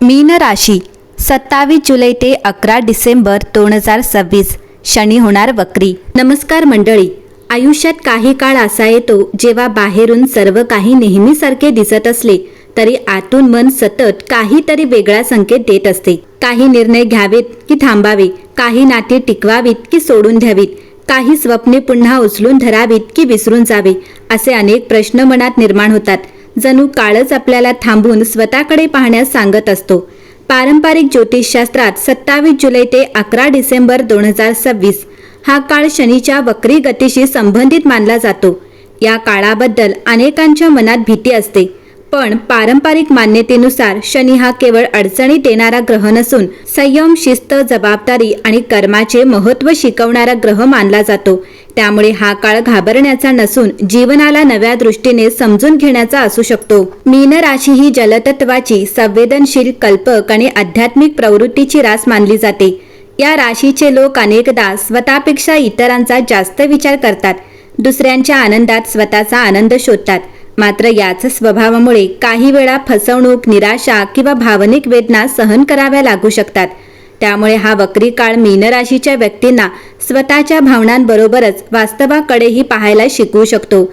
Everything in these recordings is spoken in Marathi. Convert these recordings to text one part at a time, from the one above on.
मीन राशी 27 जुलै ते 11 डिसेंबर 2026 शनी होणार वक्री। नमस्कार मंडळी, आयुष्यात काही काळ असा येतो जेव्हा बाहेरून सर्व काही नेहमीसारखे दिसत असले तरी आतून मन सतत काहीतरी वेगळा संकेत देत असते। काही निर्णय घ्यावेत की थांबावे, काही नाती टिकवावीत की सोडून द्यावीत, काही स्वप्ने पुन्हा उचलून धरावीत की विसरून जावे, असे अनेक प्रश्न मनात निर्माण होतात। जणू काळच आपल्याला थांबून स्वतःकडे पाहण्यास सांगत असतो। पारंपरिक ज्योतिषशास्त्रात 27 जुलै ते 11 डिसेंबर 2026 हा काळ शनीच्या वक्री गतीशी संबंधित मानला जातो। या काळाबद्दल अनेकांच्या मनात भीती असते, पण पारंपरिक मान्यतेनुसार शनी हा केवळ अडचणी देणारा ग्रह नसून संयम, शिस्त, जबाबदारी आणि कर्माचे महत्त्व शिकवणारा ग्रह मानला जातो। त्यामुळे हा काळ घाबरण्याचा नसून जीवनाला नव्या दृष्टीने समजून घेण्याचा असू शकतो। मीन राशी ही जलतत्वाची, संवेदनशील, कल्पक आणि आध्यात्मिक प्रवृत्तीची रास मानली जाते। या राशीचे लोक अनेकदा स्वतःपेक्षा इतरांचा जास्त विचार करतात, दुसऱ्यांच्या आनंदात स्वतःचा आनंद शोधतात। मात्र याच स्वभावामुळे काही वेळा फसवणूक, निराशा किंवा भावनिक वेदना सहन कराव्या लागू शकतात। त्यामुळे हा वक्री काळ मीन राशीच्या व्यक्तींना स्वतःच्या भावनांबरोबरच वास्तवाकडेही पाहायला शिकवू शकतो।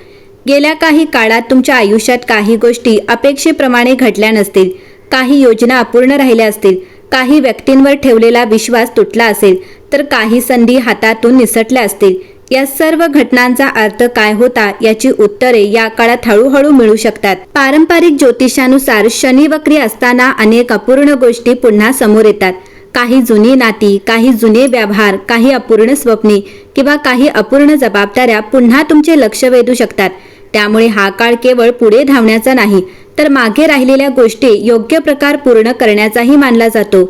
गेल्या काही काळात तुमच्या आयुष्यात काही गोष्टी अपेक्षेप्रमाणे घडल्या नसतील, काही योजना अपूर्ण राहिल्या असतील, काही व्यक्तींवर ठेवलेला विश्वास तुटला असेल, तर काही संधी हातातून निसटल्या असतील। या सर्व घटनांचा अर्थ काय होता याची उत्तरे या काळात हळूहळू मिळू शकतात। पारंपरिक ज्योतिषानुसार शनी वक्री असताना अनेक अपूर्ण गोष्टी पुन्हा समोर येतात। काही जुनी नाती, काही जुने व्यवहार, काही अपूर्ण स्वप्ने किंवा काही अपूर्ण जबाबदाऱ्या पुन्हा तुमचे लक्ष वेधू शकतात। त्यामुळे हा काळ केवळ पुढे धावण्याचा नाही, तर मागे राहिलेल्या गोष्टी योग्य प्रकार पूर्ण करण्याचाही मानला जातो।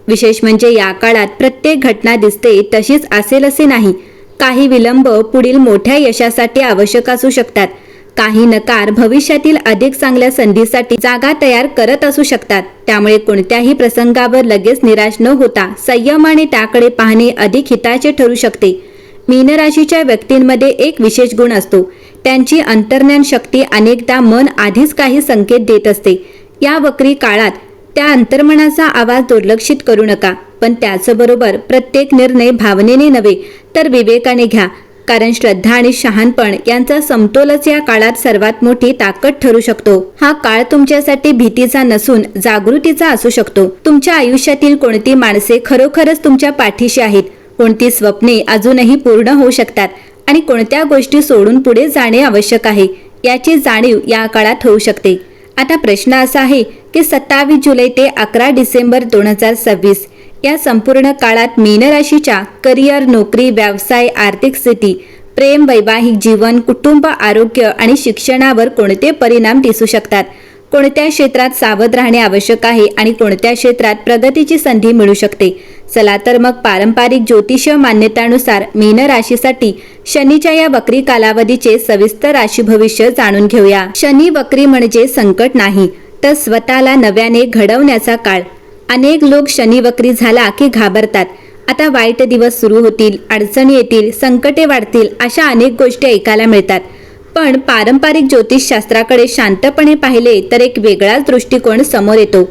विशेष म्हणजे या काळात प्रत्येक घटना दिसते तशीच असेल असे नाही। काही विलंब पुढील मोठ्या यशासाठी आवश्यक असू शकतात, काही नकार भविष्यातील अधिक चांगल्या संधीसाठी जागा तयार करत असू शकतात। त्यामुळे कोणत्याही प्रसंगावर लगेच निराश न होता संयम आणि त्याकडे पाहणे अधिक हिताचे ठरू शकते। मीन राशीच्या व्यक्तींमध्ये एक विशेष गुण असतो, त्यांची अंतर्ज्ञान शक्ती अनेकदा मन आधीच काही संकेत देत असते। या वक्री काळात त्या अंतर्मनाचा आवाज दुर्लक्षित करू नका, पण त्याचबरोबर प्रत्येक निर्णय भावनेने नव्हे तर विवेकाने घ्या, कारण श्रद्धा आणि शहाणपण यांचा समतोलच या काळात सर्वात मोठी ताकद ठरू शकतो। हा काळ तुमच्यासाठी भीतीचा नसून जागृतीचा असू शकतो। तुमच्या आयुष्यातील कोणती माणसे खरोखरच तुमच्या पाठीशी आहेत, कोणती स्वप्ने अजूनही पूर्ण होऊ शकतात आणि कोणत्या गोष्टी सोडून पुढे जाणे आवश्यक आहे याची जाणीव या काळात होऊ शकते। आता प्रश्न असा आहे की 27 जुलै ते 11 डिसेंबर 2026 या संपूर्ण काळात मीन राशीच्या करिअर, नोकरी, व्यवसाय, आर्थिक स्थिती, प्रेम, वैवाहिक जीवन, कुटुंब, आरोग्य आणि शिक्षणावर कोणते परिणाम दिसू शकतात, कोणत्या क्षेत्रात सावध राहणे आवश्यक आहे आणि कोणत्या क्षेत्रात प्रगतीची संधी मिळू शकते। चला तर मग पारंपरिक ज्योतिषीय मान्यतानुसार मीन राशीसाठी शनीच्या या वक्री कालावधीचे सविस्तर राशी भविष्य जाणून घेऊया। शनी वक्री म्हणजे संकट नाही, तर स्वतःला नव्याने घडवण्याचा काळ। अनेक लोक शनी वक्री झाला की घाबरतात, आता वाईट दिवस सुरू होतील, अडचणी येतील, संकटे वाढतील, अशा अनेक गोष्टी ऐकायला मिळतात। पण पारंपरिक ज्योतिषशास्त्राकडे शांतपणे पाहिले तर एक वेगळाच दृष्टिकोन समोर येतो।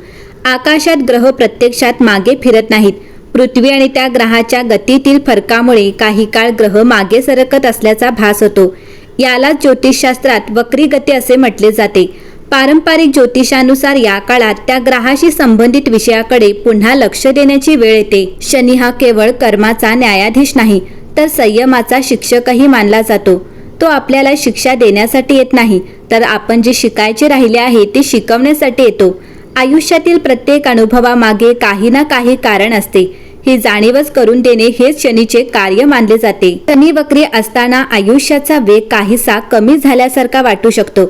आकाशात ग्रह प्रत्यक्षात मागे फिरत नाहीत, पृथ्वी आणि त्या ग्रहाच्या गतीतील फरकामुळे काही काळ ग्रह मागे सरकत असल्याचा भास होतो। यालाच ज्योतिषशास्त्रात वक्री गती असे म्हटले जाते। पारंपरिक ज्योतिषानुसार या काळात त्या ग्रहाशी संबंधित विषयाकडे पुन्हा लक्ष देण्याची वेळ येते। शनी हा केवळ कर्माचा न्यायाधीश नाही, तर संयमाचा शिक्षकही मानला जातो। तो आपल्याला शिक्षा देण्यासाठी येत नाही, तर आपण जे शिकायचे राहिले आहे ते शिकवण्यासाठी येतो। आयुष्यातील प्रत्येक अनुभवामागे काही ना काही कारण असते, ही जाणीवच करून देणे हेच शनीचे कार्य मानले जाते। शनी वक्री असताना आयुष्याचा वेग काहीसा कमी झाल्यासारखा वाटू शकतो,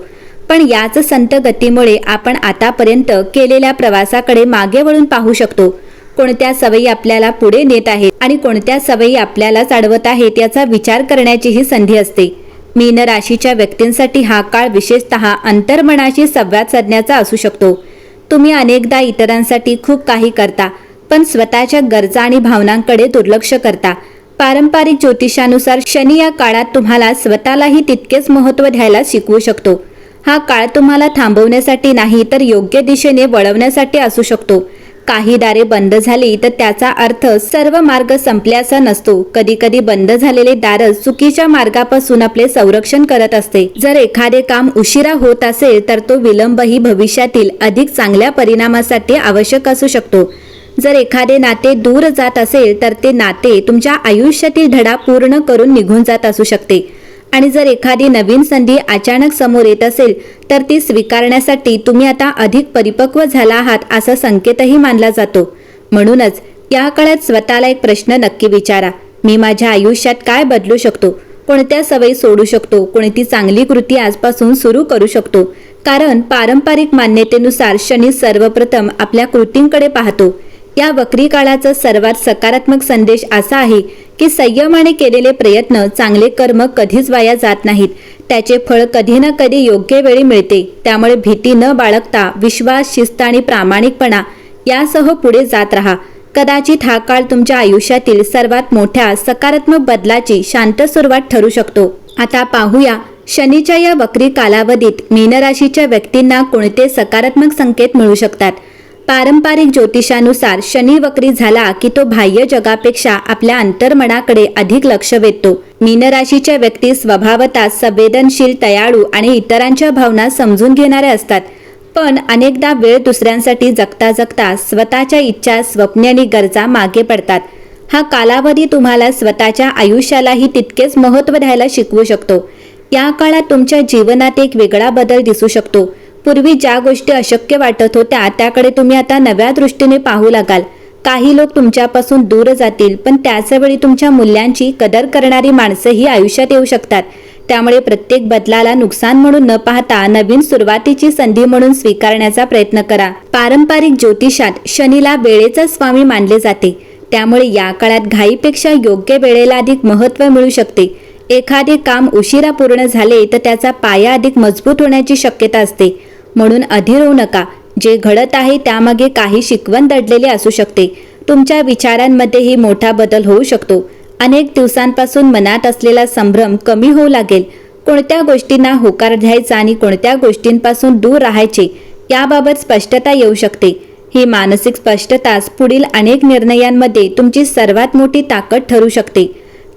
पण याच संत गतीमुळे आपण आतापर्यंत केलेल्या प्रवासाकडे मागे वळून पाहू शकतो। कोणत्या सवयी आपल्याला पुढे नेत आहेत आणि कोणत्या सवयी आपल्यालाच अडवत आहेत याचा विचार करण्याची ही संधी असते। मीन राशीच्या व्यक्तींसाठी हा काळ विशेषतः अंतर्मनाशी संवाद साधण्याचा असू शकतो। तुम्ही अनेकदा इतरांसाठी खूप काही करता, पण स्वतःच्या गरजा आणि भावनांकडे दुर्लक्ष करता। पारंपरिक ज्योतिषानुसार शनी या काळात तुम्हाला स्वतःलाही तितकेच महत्त्व द्यायला शिकवू शकतो। हा काळ तुम्हाला थांबवण्यासाठी नाही, तर योग्य दिशेने वळवण्यासाठी असू शकतो। काही दारे बंद झाली तर त्याचा अर्थ सर्व मार्ग संपल्याचा नसतो. कधी कधी बंद झालेले दारच चुकीच्या मार्गापासून आपले संरक्षण करत असते. जर एखादे काम उशिरा होत असेल तर तो विलंबही भविष्यातील अधिक चांगल्या परिणामासाठी आवश्यक असू शकतो. जर एखादे नाते दूर जात असेल तर ते नाते तुमच्या आयुष्यातील धडा पूर्ण करून निघून जात असू शकते. आणि जर एखादी नवीन संधी अचानक समोर येत असेल तर ती स्वीकारण्यासाठी तुम्ही आता अधिक परिपक्व झाला आहात असा संकेतही मानला जातो. म्हणूनच या काळात स्वतःला एक प्रश्न नक्की विचारा, मी माझ्या आयुष्यात काय बदलू शकतो, कोणत्या सवयी सोडू शकतो, कोणती चांगली कृती आजपासून सुरू करू शकतो. कारण पारंपरिक मान्यतेनुसार शनी सर्वप्रथम आपल्या कृतींकडे पाहतो. या वक्री काळाचा सर्वात सकारात्मक संदेश असा आहे की संयमाने केलेले प्रयत्न, चांगले कर्म कधीच वाया जात नाहीत. त्याचे फळ कधी ना कधी योग्य वेळी मिळते. त्यामुळे भीती न बाळगता विश्वास, शिस्त आणि प्रामाणिकपणा यासह पुढे जात राहा. कदाचित हा काळ तुमच्या आयुष्यातील सर्वात मोठ्या सकारात्मक बदलाची शांत सुरुवात ठरू शकतो. आता पाहूया शनीच्या या वक्री कालावधीत मीन राशीच्या व्यक्तींना कोणते सकारात्मक संकेत मिळू शकतात. पारंपरिक ज्योतिषानुसार शनी वक्री झाला की तो बाह्य जगापेक्षा आपल्या अंतर्मनाकडे अधिक लक्ष वेधतो. मीन राशीच्या व्यक्ती स्वभावतः संवेदनशील, दयाळू आणि इतरांच्या भावना समजून घेणारे असतात. पण अनेकदा वेळ दुसऱ्यांसाठी जगता जगता स्वतःच्या इच्छा, स्वप्ने आणि गरजा मागे पडतात. हा कालावधी तुम्हाला स्वतःच्या आयुष्यालाही तितकेच महत्त्व द्यायला शिकवू शकतो. या काळात तुमच्या जीवनात एक वेगळा बदल दिसू शकतो. पूर्वी ज्या गोष्टी अशक्य वाटत होत्या त्याकडे तुम्ही आता नव्या दृष्टीने पाहू लागाल. काही लोक तुमच्यापासून दूर जातील, पण त्याचवेळी तुमच्या मूल्यांची कदर करणारी माणसंही आयुष्यात येऊ शकतात. त्यामुळे प्रत्येक बदलाला नुकसान म्हणून न पाहता नवीन सुरुवातीची संधी म्हणून स्वीकारण्याचा प्रयत्न करा. पारंपरिक ज्योतिषात शनीला वेळेचा स्वामी मानले जाते. त्यामुळे या काळात घाईपेक्षा योग्य वेळेला अधिक महत्त्व मिळू शकते. एखादे काम उशिरा पूर्ण झाले तर त्याचा पाया अधिक मजबूत होण्याची शक्यता असते. म्हणून अधीर होऊ नका. जे घडत आहे त्यामागे काही शिकवण दडलेली असू शकते. तुमच्या विचारांमध्येही मोठा बदल होऊ शकतो. अनेक दिवसांपासून मनात असलेला संभ्रम कमी होऊ लागेल. कोणत्या गोष्टींना होकार द्यायचा आणि कोणत्या गोष्टींपासून दूर राहायचे याबाबत स्पष्टता येऊ शकते. ही मानसिक स्पष्टताच पुढील अनेक निर्णयांमध्ये तुमची सर्वात मोठी ताकद ठरू शकते.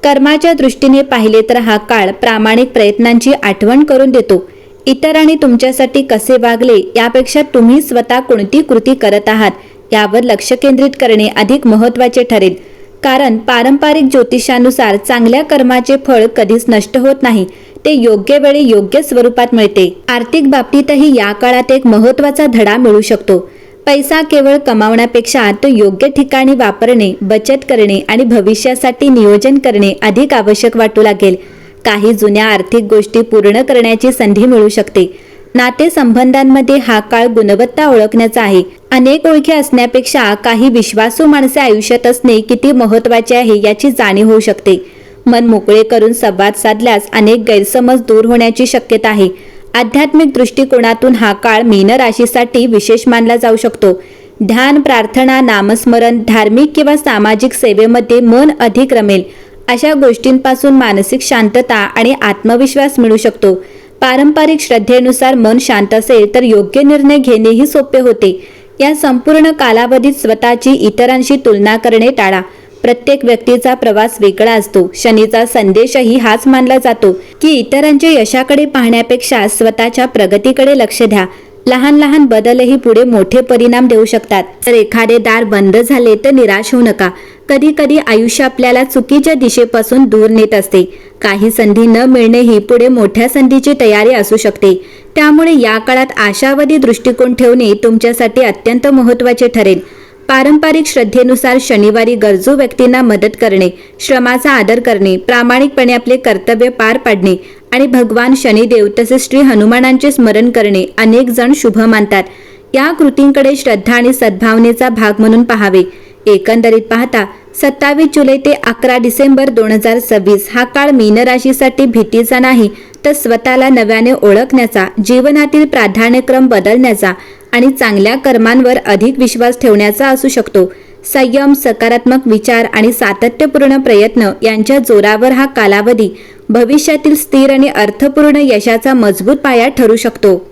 कर्माच्या दृष्टीने पाहिले तर हा काळ प्रामाणिक प्रयत्नांची आठवण करून देतो. इतरांनी तुमच्यासाठी कसे वागले यापेक्षा तुम्ही स्वतः कोणती कृती करत आहात यावर लक्ष केंद्रित करणे अधिक महत्त्वाचे ठरेल. कारण पारंपरिक ज्योतिषानुसार चांगल्या कर्माचे फळ कधीच नष्ट होत नाही. ते योग्य वेळी योग्य स्वरूपात मिळते. आर्थिक बाबतीतही या काळात एक महत्त्वाचा धडा मिळू शकतो. पैसा केवळ कमावण्यापेक्षा तो योग्य ठिकाणी वापरणे, बचत करणे आणि भविष्यासाठी नियोजन करणे अधिक आवश्यक वाटू लागेल. काही जुन्या आर्थिक गोष्टी पूर्ण करण्याची संधी मिळू शकते. नातेसंबंधांमध्ये हा काळ गुणवत्ता ओळखण्याचा आहे. अनेक ओळखी असण्यापेक्षा काही विश्वासू माणसे आयुष्यात असणे किती महत्त्वाचे आहे याची जाणीव होऊ शकते. मन मोकळे करून संवाद साधल्यास अनेक गैरसमज दूर होण्याची शक्यता आहे. आध्यात्मिक दृष्टिकोनातून हा काळ मीन राशीसाठी विशेष मानला जाऊ शकतो. ध्यान, प्रार्थना, नामस्मरण, धार्मिक किंवा सामाजिक सेवेमध्ये मन अधिक रमेल. अशा गोष्टींपासून मानसिक शांतता आणि आत्मविश्वास मिळू शकतो. पारंपरिक श्रद्धेनुसार मन शांत असेल तर योग्य निर्णय घेणेही सोपे होते. या संपूर्ण कालावधीत स्वतःची इतरांशी तुलना करणे टाळा. प्रत्येक व्यक्तीचा प्रवास वेगळा असतो. शनीचा संदेशही हाच मानला जातो की इतरांच्या यशाकडे पाहण्यापेक्षा स्वतःच्या प्रगतीकडे लक्ष द्या. लहान लहान बदलही पुढे मोठे परिणाम देऊ शकतात. जर एखादे दार बंद झाले तर निराश होऊ नका. कधी कधी आयुष्य आपल्याला चुकीच्या दिशेपासून दूर नेत असते. काही संधी न मिळणे ही पुढे मोठ्या संधीची तयारी असू शकते. त्यामुळे या काळात आशावादी दृष्टिकोन ठेवणे तुमच्यासाठी अत्यंत महत्त्वाचे ठरेल. पारंपरिक श्रद्धेनुसार शनिवारी गरजू व्यक्तींना मदत करणे, श्रमाचा आदर करणे, प्रामाणिकपणे आपले कर्तव्य पार पाडणे आणि भगवान शनिदेव तसेच श्री हनुमानांचे स्मरण करणे अनेक जण शुभ मानतात. या कृतींकडे श्रद्धा आणि सद्भावनेचा भाग म्हणून पाहावे. एकंदरीत पाहता 27 जुलै ते 11 डिसेंबर 2026 हा काळ मीन राशीसाठी भीतीचा नाही तर स्वतःला नव्याने ओळखण्याचा, जीवनातील प्राधान्यक्रम बदलण्याचा आणि चांगल्या कर्मांवर अधिक विश्वास ठेवण्याचा असू शकतो. संयम, सकारात्मक विचार आणि सातत्यपूर्ण प्रयत्न यांच्या जोरावर हा कालावधी भविष्यातील स्थिर आणि अर्थपूर्ण यशाचा मजबूत पाया ठरू शकतो.